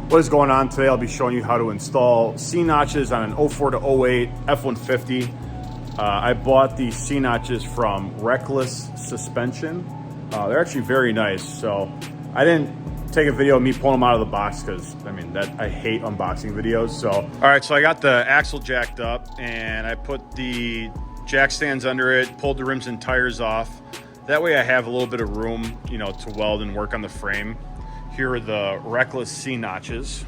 What is going on today? I'll be showing you how to install C-notches on an 04 to 08 F150. I bought these C-notches from Reklez suspension. They're actually very nice. So I didn't take a video of me pulling them out of the box because I hate unboxing videos. So all right, so I got the axle jacked up and I put the jack stands under it, pulled the rims and tires off. That way I have a little bit of room, to weld and work on the frame. Here are the Reklez C-notches.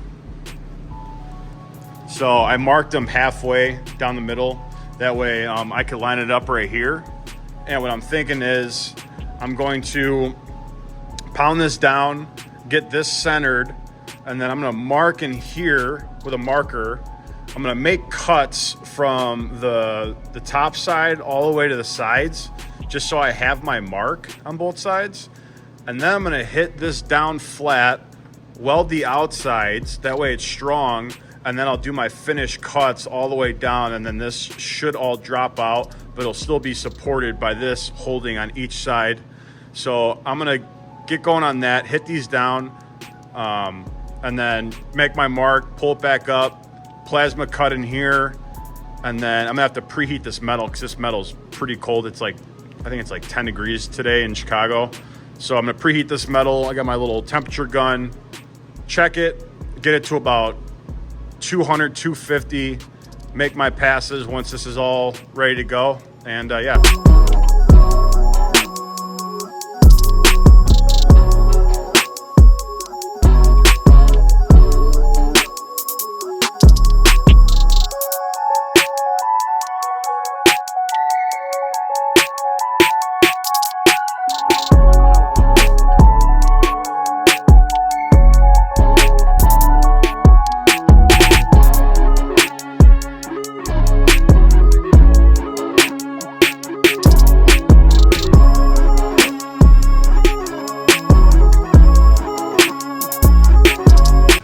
So I marked them halfway down the middle. That way I could line it up right here. And what I'm thinking is I'm going to pound this down, get this centered, and then I'm gonna mark in here with a marker. I'm gonna make cuts from the top side all the way to the sides, just so I have my mark on both sides. And then I'm gonna hit this down flat, weld the outsides, that way it's strong, and then I'll do my finish cuts all the way down, and then this should all drop out, but it'll still be supported by this holding on each side. So I'm gonna get going on that, hit these down, and then make my mark, pull it back up, plasma cut in here, and then I'm gonna have to preheat this metal because this metal's pretty cold. I think it's like 10 degrees today in Chicago. So I'm gonna preheat this metal. I got my little temperature gun, check it, get it to about 200, 250, make my passes once this is all ready to go. And yeah.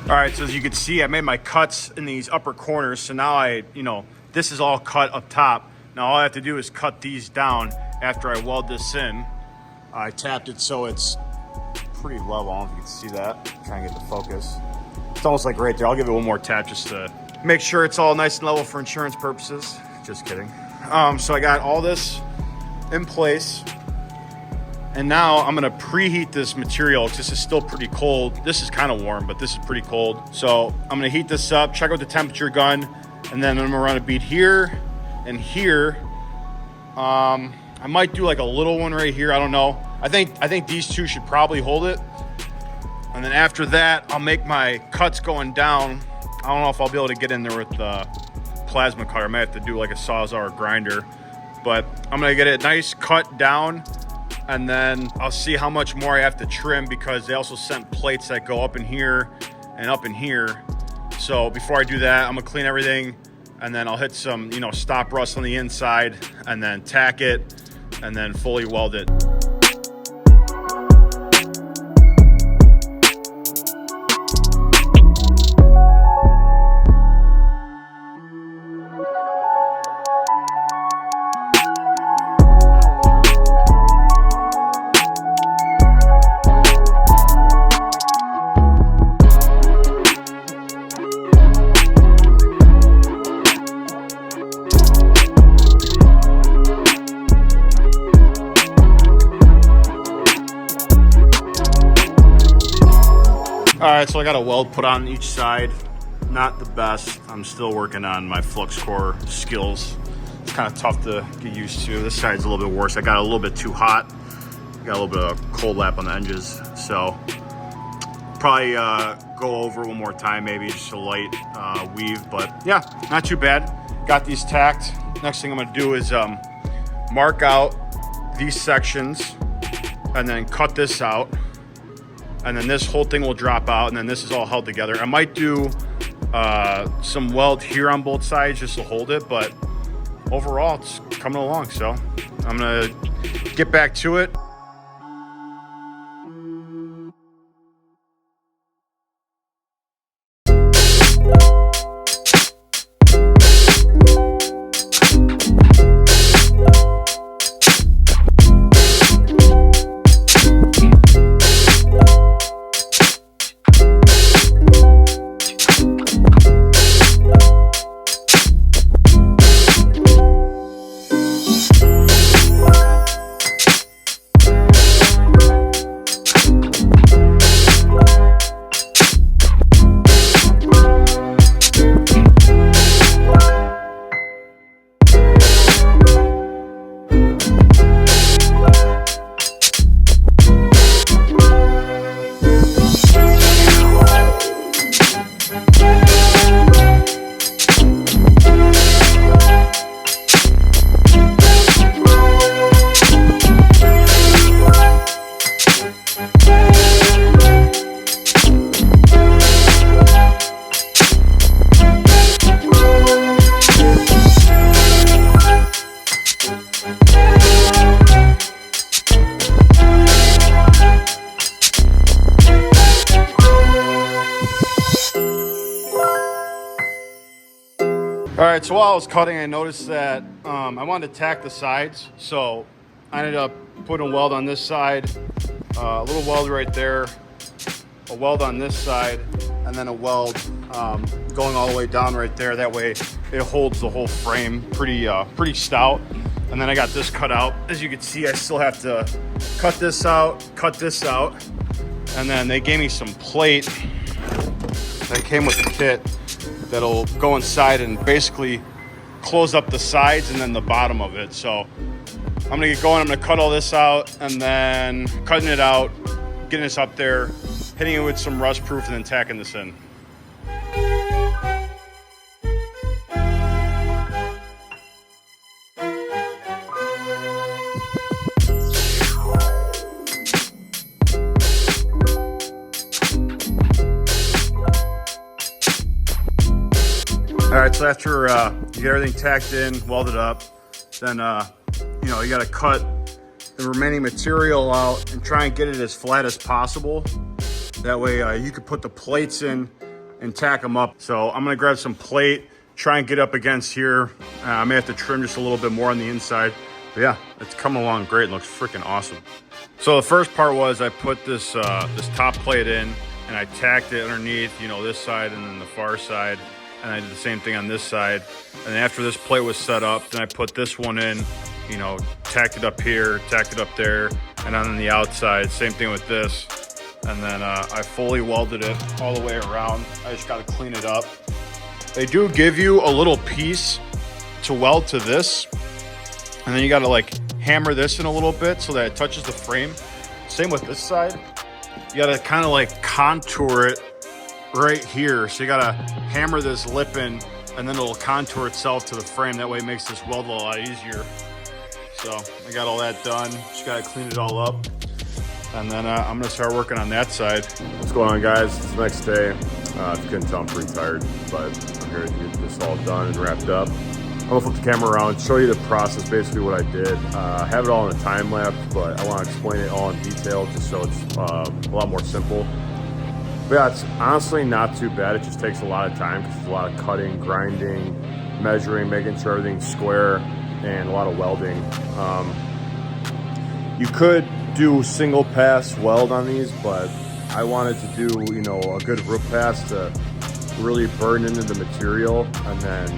All right, so as you can see, I made my cuts in these upper corners. So now this is all cut up top. Now all I have to do is cut these down after I weld this in. I tapped it so it's pretty level. I don't know if you can see that. Trying to get the focus. It's almost like right there. I'll give it one more tap just to make sure it's all nice and level for insurance purposes. Just kidding. So I got all this in place. And now I'm gonna preheat this material because this is still pretty cold. This is kind of warm, but this is pretty cold. So I'm gonna heat this up, check out the temperature gun, and then I'm gonna run a bead here and here. I might do like a little one right here, I don't know. I think these two should probably hold it. And then after that, I'll make my cuts going down. I don't know if I'll be able to get in there with the plasma cutter. I might have to do like a Sawzall or grinder, but I'm gonna get it nice cut down. And then I'll see how much more I have to trim because they also sent plates that go up in here and up in here. So before I do that, I'm gonna clean everything and then I'll hit some, stop rust on the inside and then tack it and then fully weld it. All right, so I got a weld put on each side. Not the best. I'm still working on my flux core skills. It's kind of tough to get used to. This side's a little bit worse. I got a little bit too hot. Got a little bit of cold lap on the edges. So probably go over one more time, maybe just a light weave. But yeah, not too bad. Got these tacked. Next thing I'm gonna do is mark out these sections and then cut this out. And then this whole thing will drop out and then this is all held together. I might do some weld here on both sides just to hold it, but overall it's coming along. So I'm gonna get back to it. All right, so while I was cutting, I noticed that I wanted to tack the sides. So I ended up putting a weld on this side, a little weld right there, a weld on this side, and then a weld going all the way down right there. That way it holds the whole frame pretty stout. And then I got this cut out. As you can see, I still have to cut this out, and then they gave me some plate that came with the kit that'll go inside and basically close up the sides and then the bottom of it. So I'm gonna get going. I'm gonna cut all this out, and then cutting it out, getting this up there, hitting it with some rust proof, and then tacking this in. All right, so after you get everything tacked in, welded up, then you know, you gotta cut the remaining material out and try and get it as flat as possible. That way you could put the plates in and tack them up. So I'm gonna grab some plate, try and get up against here. I may have to trim just a little bit more on the inside. But yeah, it's coming along great. It looks freaking awesome. So the first part was I put this this top plate in and I tacked it underneath, you know, this side and then the far side. And I did the same thing on this side. And after this plate was set up, then I put this one in, you know, tacked it up here, tacked it up there, and on the outside, same thing with this. And then I fully welded it all the way around. I just gotta clean it up. They do give you a little piece to weld to this, and then you gotta like hammer this in a little bit so that it touches the frame. Same with this side. You gotta kind of like contour it right here. So you gotta hammer this lip in, and then it'll contour itself to the frame. That way it makes this weld a lot easier. So I got all that done. Just gotta clean it all up. And then I'm gonna start working on that side. What's going on, guys? It's the next day. If you couldn't tell, I'm pretty tired, but I'm here to get this all done and wrapped up. I'm gonna flip the camera around, show you the process, basically what I did. I have it all in a time lapse, but I wanna explain it all in detail just so it's a lot more simple. But yeah, it's honestly not too bad. It just takes a lot of time because there's a lot of cutting, grinding, measuring, making sure everything's square, and a lot of welding. You could do single pass weld on these, but I wanted to do, you know, a good root pass to really burn into the material and then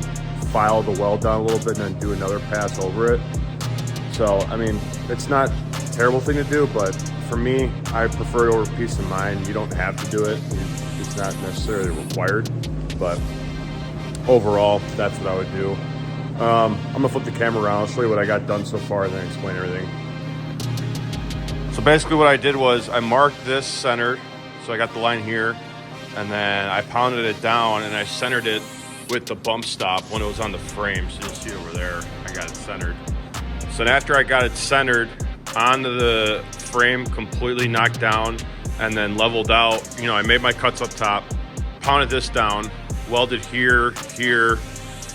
file the weld down a little bit and then do another pass over it. So, I mean, it's not a terrible thing to do, but for me, I prefer it over peace of mind. You don't have to do it. It's not necessarily required, but overall, that's what I would do. I'm gonna flip the camera around, I'll show you what I got done so far, and then explain everything. So basically what I did was I marked this centered. So I got the line here, and then I pounded it down and I centered it with the bump stop when it was on the frame. So you'll see over there, I got it centered. So after I got it centered onto the frame, completely knocked down and then leveled out, you know, I made my cuts up top, pounded this down, welded here, here,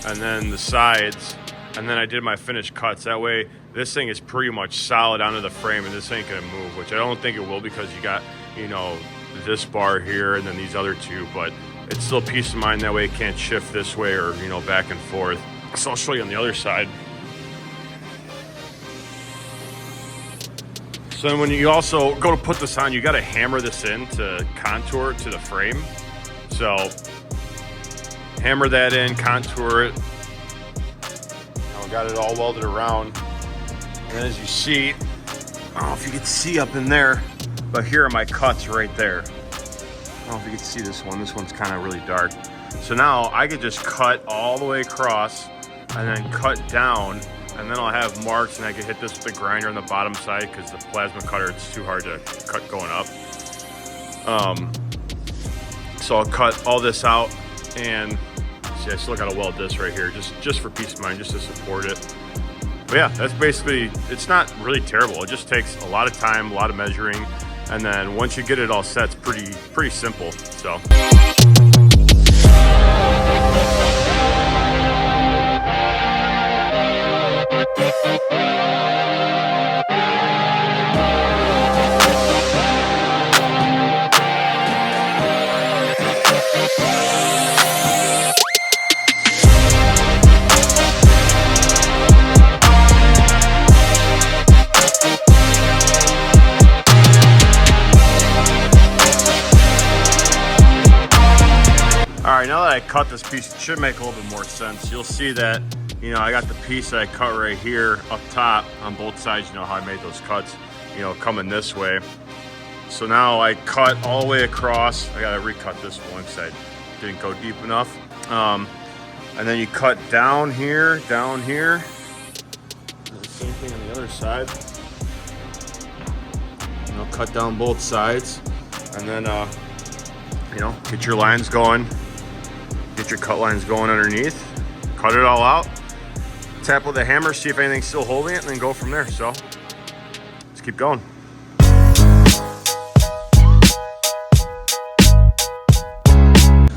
and then the sides, and then I did my finished cuts. That way this thing is pretty much solid onto the frame and this ain't gonna move, which I don't think it will because you got, you know, this bar here and then these other two, but it's still peace of mind. That way it can't shift this way or, you know, back and forth. So I'll show you on the other side. So then when you also go to put this on, you got to hammer this in to contour to the frame. So hammer that in, contour it. Now I got it all welded around. And as you see, I don't know if you can see up in there, but here are my cuts right there. I don't know if you can see this one. This one's kind of really dark. So now I could just cut all the way across and then cut down, and then I'll have marks, and I can hit this with the grinder on the bottom side because the plasma cutter, it's too hard to cut going up. So I'll cut all this out, and see, I still gotta weld this right here, just for peace of mind, just to support it. But yeah, that's basically, it's not really terrible. It just takes a lot of time, a lot of measuring, and then once you get it all set, it's pretty simple. So. right, now that I cut this piece, it should make a little bit more sense. You'll see that, you know, I got the piece that I cut right here up top on both sides. You know how I made those cuts, you know, coming this way. So now I cut all the way across. I gotta recut this one because I didn't go deep enough. And then you cut down here, down here. The same thing on the other side. You know, cut down both sides. And then, you know, get your lines going. Get your cut lines going underneath. Cut it all out. Tap with a hammer, see if anything's still holding it, and then go from there. So, let's keep going.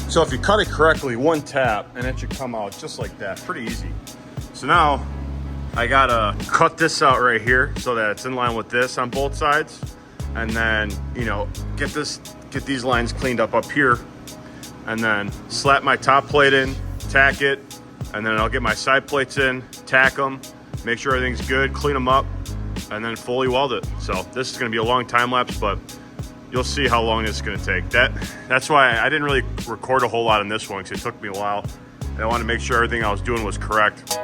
So if you cut it correctly, one tap, and it should come out just like that, pretty easy. So now, I gotta cut this out right here so that it's in line with this on both sides. And then, you know, get these lines cleaned up here, and then slap my top plate in, tack it, and then I'll get my side plates in, tack them, make sure everything's good, clean them up, and then fully weld it. So this is gonna be a long time lapse, but you'll see how long this is gonna take. That's why I didn't really record a whole lot on this one, because it took me a while. And I wanted to make sure everything I was doing was correct.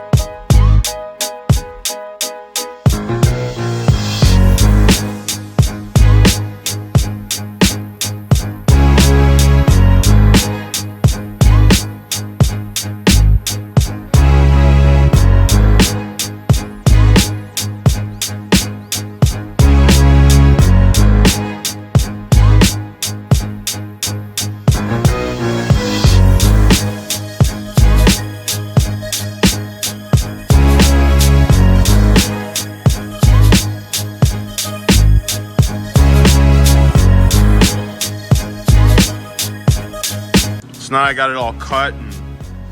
Now I got it all cut and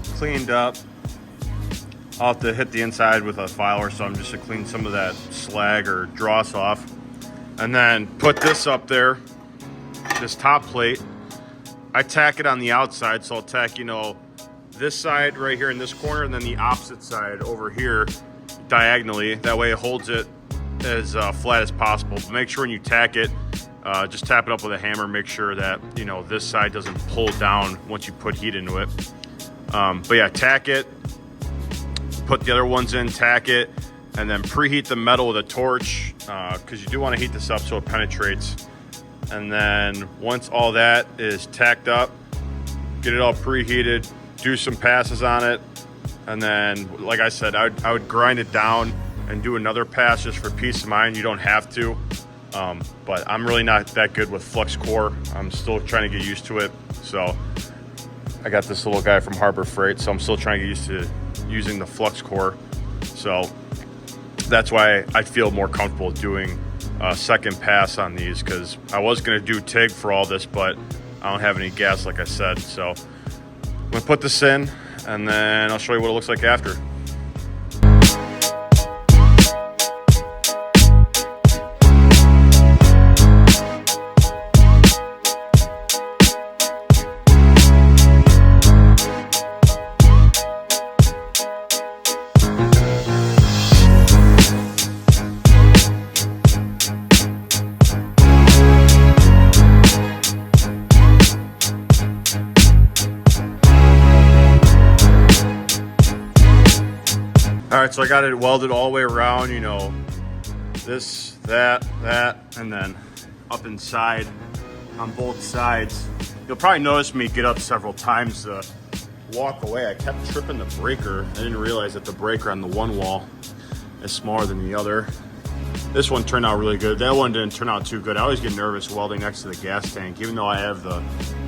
cleaned up. I'll have to hit the inside with a filer, so I'm just to clean some of that slag or dross off. And then put this up there, this top plate. I tack it on the outside, so I'll tack, you know, this side right here in this corner, and then the opposite side over here diagonally. That way it holds it as flat as possible. But make sure when you tack it, just tap it up with a hammer, make sure that, you know, this side doesn't pull down once you put heat into it. But yeah, tack it, put the other ones in, tack it, and then preheat the metal with a torch, because you do want to heat this up so it penetrates. And then once all that is tacked up, get it all preheated, do some passes on it, and then, like I said, I would grind it down and do another pass just for peace of mind. You don't have to. But I'm really not that good with flux core. I'm still trying to get used to it. So I got this little guy from Harbor Freight, so I'm still trying to get used to using the flux core. So that's why I feel more comfortable doing a second pass on these, because I was going to do TIG for all this, but I don't have any gas, like I said. So I'm going to put this in, and then I'll show you what it looks like after. All right, so I got it welded all the way around, you know, this, that, and then up inside on both sides. You'll probably notice me get up several times to walk away. I kept tripping the breaker. I didn't realize that the breaker on the one wall is smaller than the other. This one turned out really good. That one didn't turn out too good. I always get nervous welding next to the gas tank. Even though I have the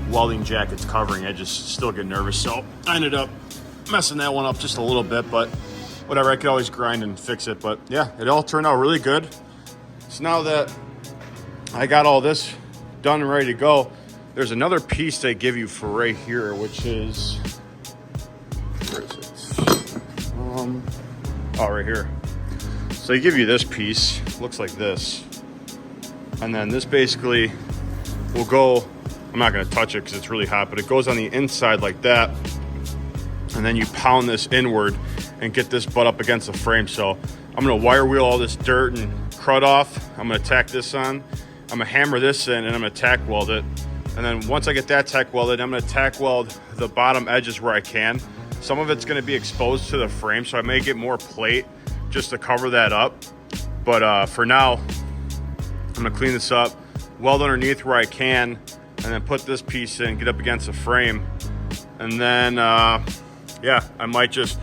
welding jackets covering, I just still get nervous. So I ended up messing that one up just a little bit, but whatever, I could always grind and fix it. But yeah, it all turned out really good. So now that I got all this done and ready to go, there's another piece they give you for right here, which is, where is it? Oh, right here. So they give you this piece, looks like this. And then this basically will go, I'm not gonna touch it because it's really hot, but it goes on the inside like that. And then you pound this inward and get this butt up against the frame. So I'm gonna wire wheel all this dirt and crud off. I'm gonna tack this on. I'm gonna hammer this in and I'm gonna tack weld it. And then once I get that tack welded, I'm gonna tack weld the bottom edges where I can. Some of it's gonna be exposed to the frame, so I may get more plate just to cover that up. But for now, I'm gonna clean this up, weld underneath where I can, and then put this piece in, get up against the frame. And then, yeah, I might just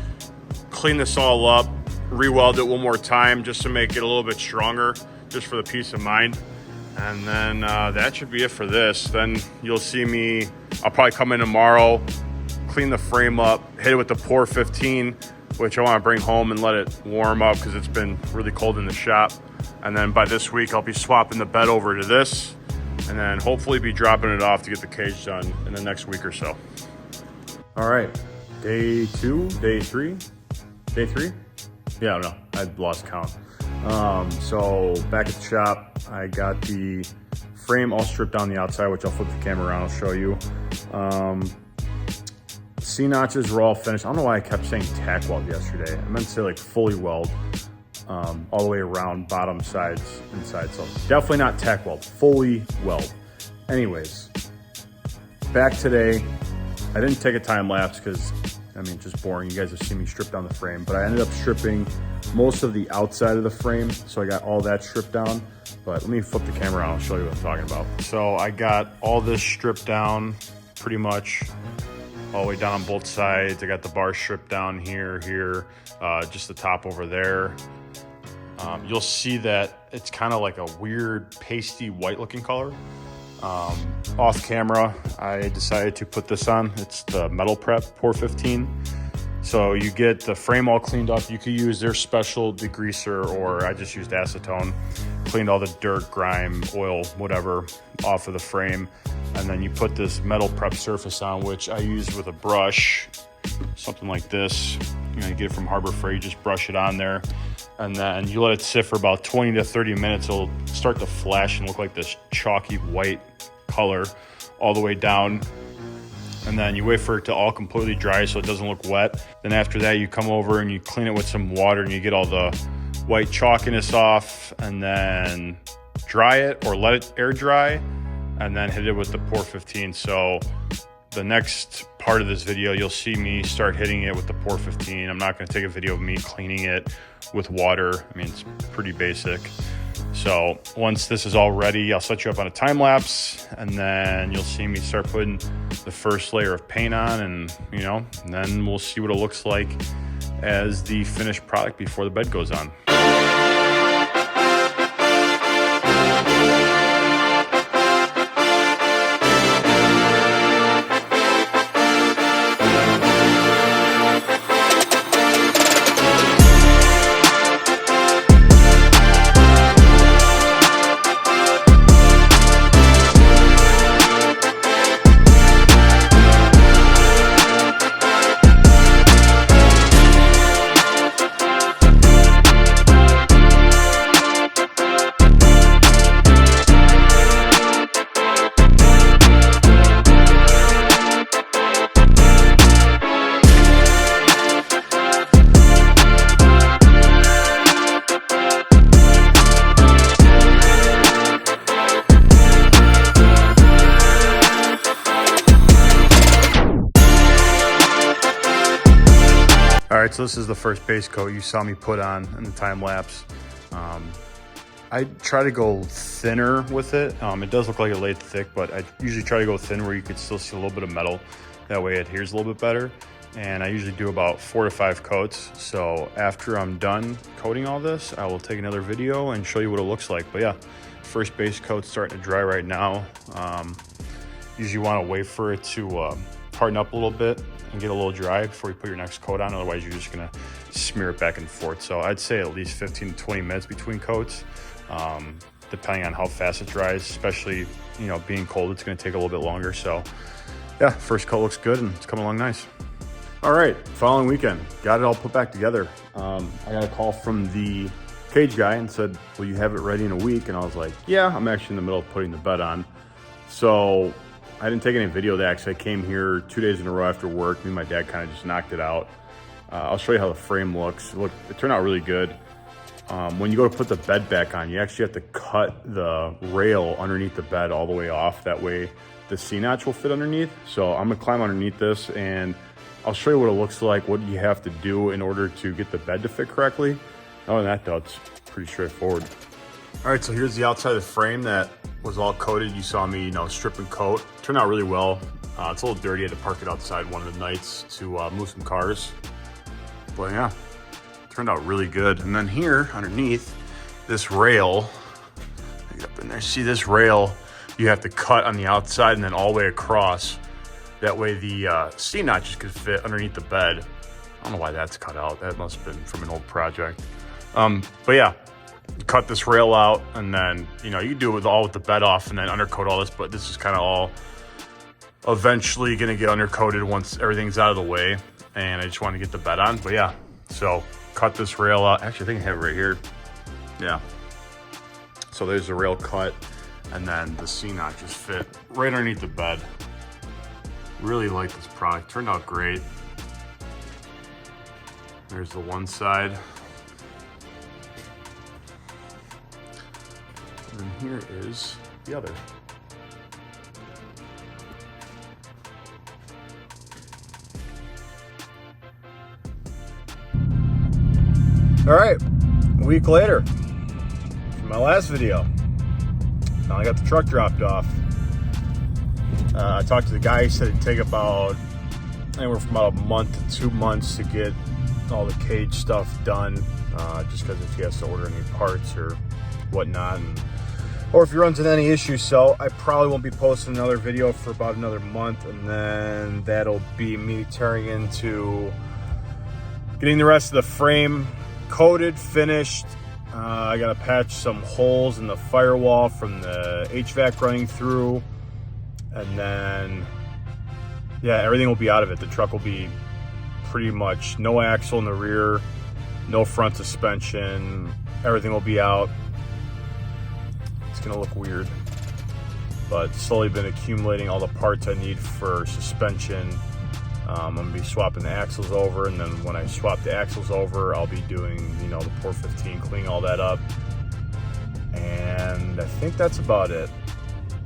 clean this all up, re-weld it one more time just to make it a little bit stronger, just for the peace of mind. And then that should be it for this. Then you'll see me, I'll probably come in tomorrow, clean the frame up, hit it with the Pour 15, which I want to bring home and let it warm up because it's been really cold in the shop. And then by this week, I'll be swapping the bed over to this, and then hopefully be dropping it off to get the cage done in the next week or so. All right, day 2, day 3? Yeah, I don't know, I lost count. So back at the shop, I got the frame all stripped on the outside, which I'll flip the camera around, I'll show you. C-notches were all finished. I don't know why I kept saying tack weld yesterday. I meant to say like fully weld, all the way around, bottom, sides, inside. So definitely not tack weld, fully weld. Anyways, back today. I didn't take a time lapse because, I mean, just boring. You guys have seen me strip down the frame, but I ended up stripping most of the outside of the frame. So I got all that stripped down, but let me flip the camera around. I'll show you what I'm talking about. So I got all this stripped down pretty much all the way down on both sides. I got the bar stripped down here, just the top over there. You'll see that it's kind of like a weird pasty white looking color. Off camera, I decided to put this on. It's the Metal Prep Pour 15. So you get the frame all cleaned up. You could use their special degreaser, or I just used acetone. Cleaned all the dirt, grime, oil, whatever off of the frame. And then you put this Metal Prep surface on, which I used with a brush, something like this. You know, you get it from Harbor Freight, you just brush it on there. And then you let it sit for about 20 to 30 minutes. It'll start to flash and look like this chalky white color all the way down. And then you wait for it to all completely dry so it doesn't look wet. Then after that, you come over and you clean it with some water and you get all the white chalkiness off, and then dry it or let it air dry, and then hit it with the Pour 15. So the next part of this video, you'll see me start hitting it with the Pour 15. I'm not gonna take a video of me cleaning it with water. I mean, it's pretty basic. So once this is all ready, I'll set you up on a time lapse, and then you'll see me start putting the first layer of paint on, and and then we'll see what it looks like as the finished product before the bed goes on. All right, so this is the first base coat you saw me put on in the time lapse. I try to go thinner with it. It does look like it laid thick, but I usually try to go thin where you could still see a little bit of metal. That way it adheres a little bit better. And I usually do about 4 to 5 coats. So after I'm done coating all this, I will take another video and show you what it looks like. But yeah, first base coat's starting to dry right now. Usually want to wait for it to harden up a little bit and get a little dry before you put your next coat on. Otherwise, you're just gonna smear it back and forth. So I'd say at least 15 to 20 minutes between coats, depending on how fast it dries. Especially, being cold, it's gonna take a little bit longer. So yeah, first coat looks good and it's coming along nice. All right, following weekend, got it all put back together. I got a call from the cage guy and said, will you have it ready in a week? And I was like, yeah, I'm actually in the middle of putting the bed on. So I didn't take any video of that because I came here 2 days in a row after work. Me and my dad kind of just knocked it out. I'll show you how the frame looks. It turned out really good. When you go to put the bed back on, you actually have to cut the rail underneath the bed all the way off. That way the C-notch will fit underneath. So I'm gonna climb underneath this and I'll show you what it looks like, what you have to do in order to get the bed to fit correctly. Other than that though, it's pretty straightforward. All right, so here's the outside of the frame that was all coated. You saw me, strip and coat. Turned out really well. It's a little dirty. I had to park it outside one of the nights to move some cars. But yeah, turned out really good. And then here underneath this rail, get up in there, see this rail, you have to cut on the outside and then all the way across. That way the C-notches could fit underneath the bed. I don't know why that's cut out. That must have been from an old project. But yeah, cut this rail out and then, you do it with the bed off and then undercoat all this, but this is kind of all eventually gonna get undercoated once everything's out of the way. And I just want to get the bed on, but yeah. So cut this rail out. Actually, I think I have it right here. Yeah. So there's the rail cut and then the C-notches fit right underneath the bed. Really like this product, turned out great. There's the one side. And here is the other. All right, a week later from my last video. Now I got the truck dropped off. I talked to the guy, he said it'd take about anywhere from about a month to 2 months to get all the cage stuff done, just because if he has to order any parts or whatnot, or if he runs into any issues. So I probably won't be posting another video for about another month, and then that'll be me tearing into getting the rest of the frame coated, finished. I gotta patch some holes in the firewall from the HVAC running through. And then, yeah, everything will be out of it. The truck will be pretty much no axle in the rear, no front suspension. Everything will be out. It's gonna look weird, but slowly been accumulating all the parts I need for suspension. I'm gonna be swapping the axles over, and then when I swap the axles over, I'll be doing, the 415, cleaning all that up. And I think that's about it.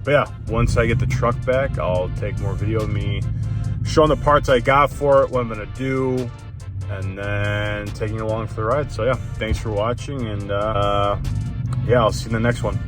But yeah, once I get the truck back, I'll take more video of me showing the parts I got for it, what I'm gonna do, and then taking you along for the ride. So yeah, thanks for watching, and yeah, I'll see you in the next one.